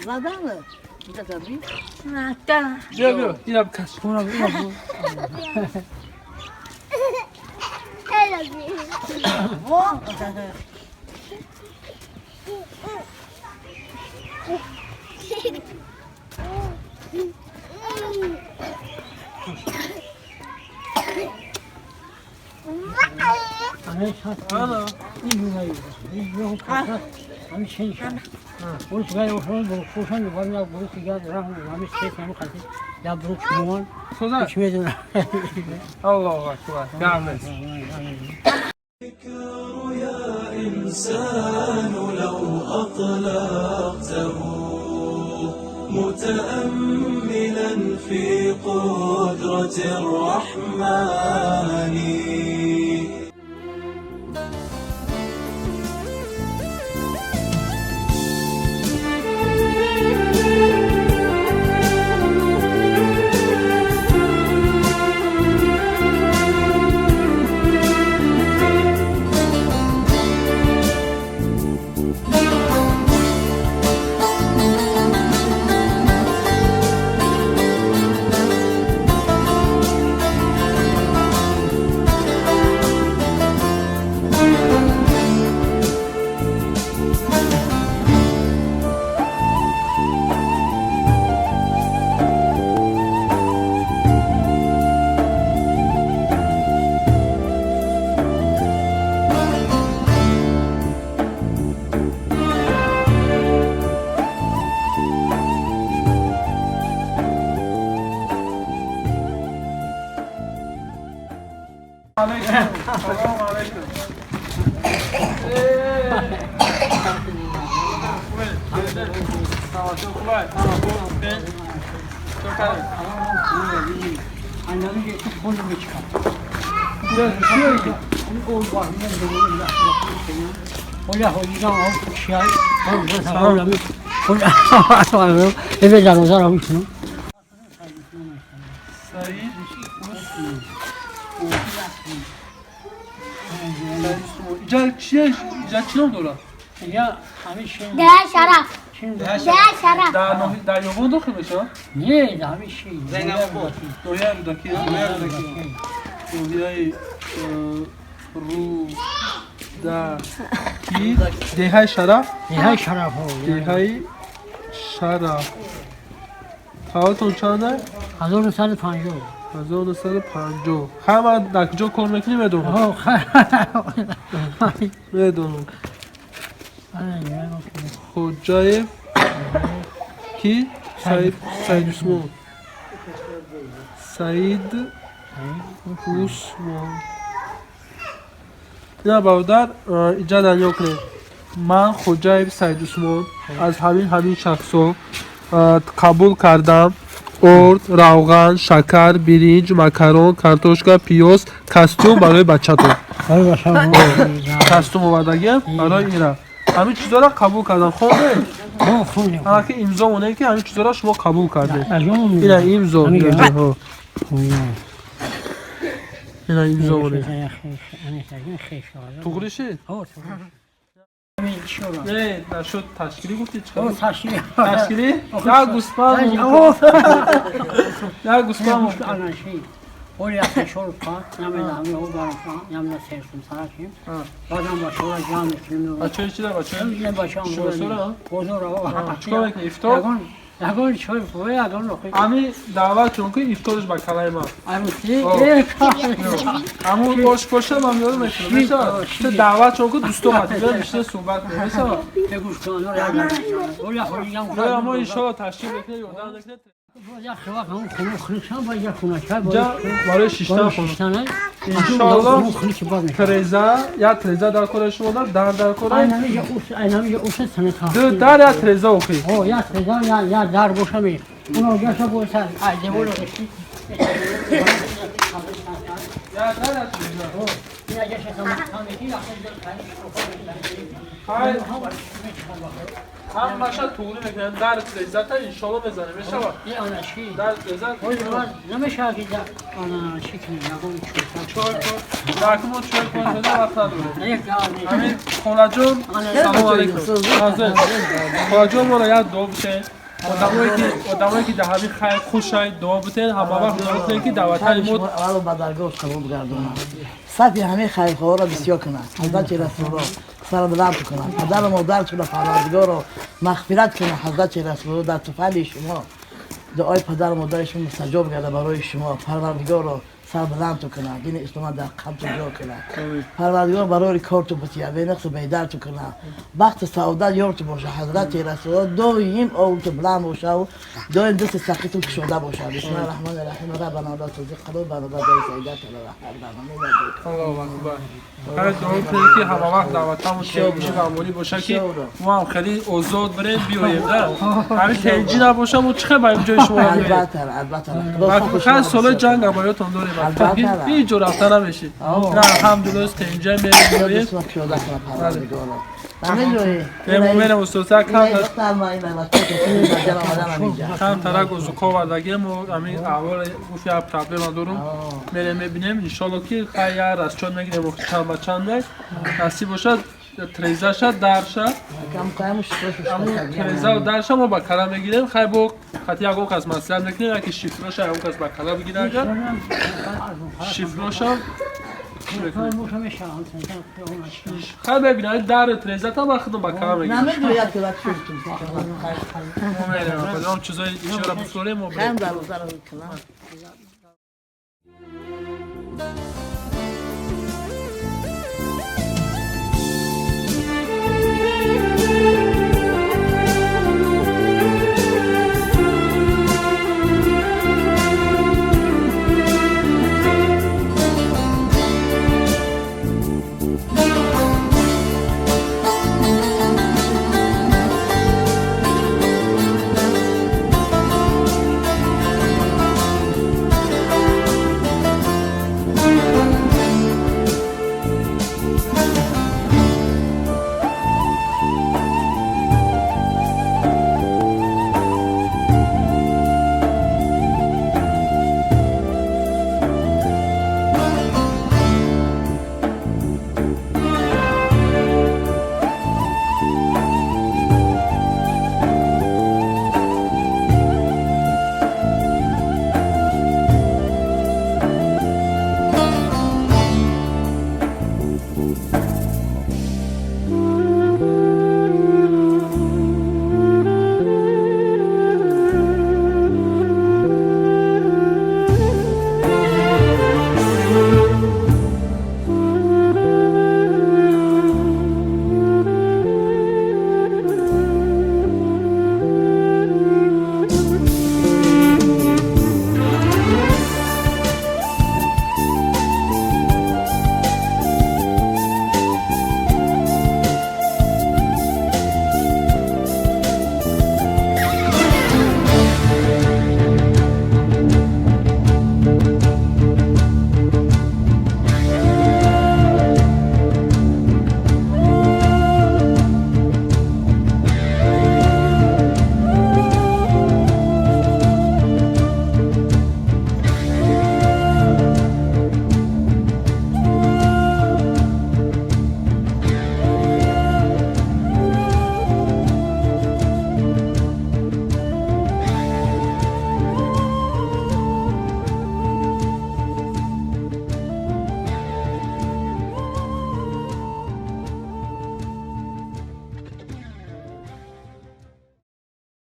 زدمه زدمی؟ نه تا بیا اینم کش همین چی شد؟ برو سیگاری بخورم برو خوشم می‌کنم یا برو سیگار راه همین چی کنم خاطر یا برو شمون سوزن چی می‌دونم الله اکبر گرمه يا إنسان لو أطلقته متأملا في قدرة الرحمن سلام علیکم annemin çok bol bir çıkar. Ola hoca o şey tamam tamam evet canım sana şunu اینجا چیه؟ اینجا چی نام داره؟ ya همین şey ده شرف ده شرف در یوان داخل بشه؟ ne de همین şey رویه رودکی رویه رو دکی دهه شرف ne şarap o دهه شرف تاوتون چنده؟ 1950 1950 همه در کجا کار میکنی میدونم میدونم خوجای کی؟ سعید عثمان سعید عثمان نه برادر اینجا دنیا کنه من خوجای سعید عثمان از همین شخصا قبول کردم ارد، روغن، شکر، برنج، مکرون، کارتوشکا، پیاز، کاستوم برای بچه‌تون. کاستوم آوردگی برای اینا. همین چیزا را قبول کردن. خونده؟ خونده. اما که امضا اونه که همین چیزا را شما قبول کردید. اینا امضا. اینا امضا اونه. توغری شد؟ نه، نشد تشکیلی گفتی چیکار؟ تشکیلی؟ یا گوسفند. یا گوسفند. Oraya şorpa, yamına o barfa, yamına sersim sakin. Bazen başına cam ettim. Açıyor içine başıyor. Ne başam Şu sonra. Bozora o. Çıkar ki iftar. Yagon şorpa, yagon lokay. Ami davet çünkü iftarız bak kalayma. Amti. Ama boş boşa ben yorum ettim. Mesela işte davet çünkü dostu hatırlar işte sohbet mesela. Teguştan oraya. Oraya oraya. Ama inşallah taşkil bekle yordan bekle. Ya xalaq onun xunuşan var ya xunuşan var. Ja برای شیشتن خونشتن انشالله ترزا یا ترزا در کار شما در کار aynı o sene ta. در یا ترزا اوکی O ya treza ya dar boşamıyor. Bunu yaşa boşa ay devolo. یا در یا ترزا یه جاش هم میگی وقتی های هم ماشا طوری میکنن در لذت انشالله بزنه میشه با یه آن چی در لذت ولی نمیشه که آن شکلی نگم چای کن داکمون چای کن بده وقت نداره یک جواب همین خولا جون سلام علیکم حاضر خولا جون ما یاد دو بشه آدمایی که در همین خیر خوش شاید دعا بتن هم وقت دارن که دعوتای مود اول با درگاهش قبول گردونم صفی همه خیرخواه را بسیار کنند حضرت رسول را سر بلند کنند پدر و مادرشون را پروردگار را مغفرت کنند حضرت رسول را در طفل شما دعای پدر و مادرشون مستجاب گرده برای شما پروردگار را سر بلند کنند دین اسلام در قلب تو جا کنند پروردگار برای کار تو بتیه به نقص بیدار تو کنند وقت سعادت یار تو باشه حضرت رسول دائم اول تو بلند باشه و دائم دست سخی تو کشوده باشه بسم الله الرحمن الرحیم ربنا لا تزغ قلوبنا بعد إذ هديتنا الله اکبر هر دعا کنید که همه وقت دعوتامون که بشه معمولی باشه که ما هم خیلی آزاد بریم بیاییم نه همین تنجی نباشه ما چه باید جای شما بیاییم البته خیلی سال جنگ هم برایتون داریم هیچ جور رفتن نمیشه نه الحمدلله تنجی میریم بیاییم مومن استوسا کم ترک و زکا وردگیم و همین اول گوشی ها پرابلم دارم میریم میبینیم انشالله که خیلی از چون میگیریم وقتی چند با چند نید نصیب باشد تریزه شد در شد تریزه و در شد ما با کلا میگیریم خیلی با خطی اگه کس مسئله میکنیم اگه شیفرو شد اگه کس با کلا بگیره اگر شیفرو شد خیلی ببینید در تریزت هم وقتی با کلا میگیریم نمیدونید که وقت شدتون ما میریم خیلی هم چیزایی چرا بفروریم ما بریم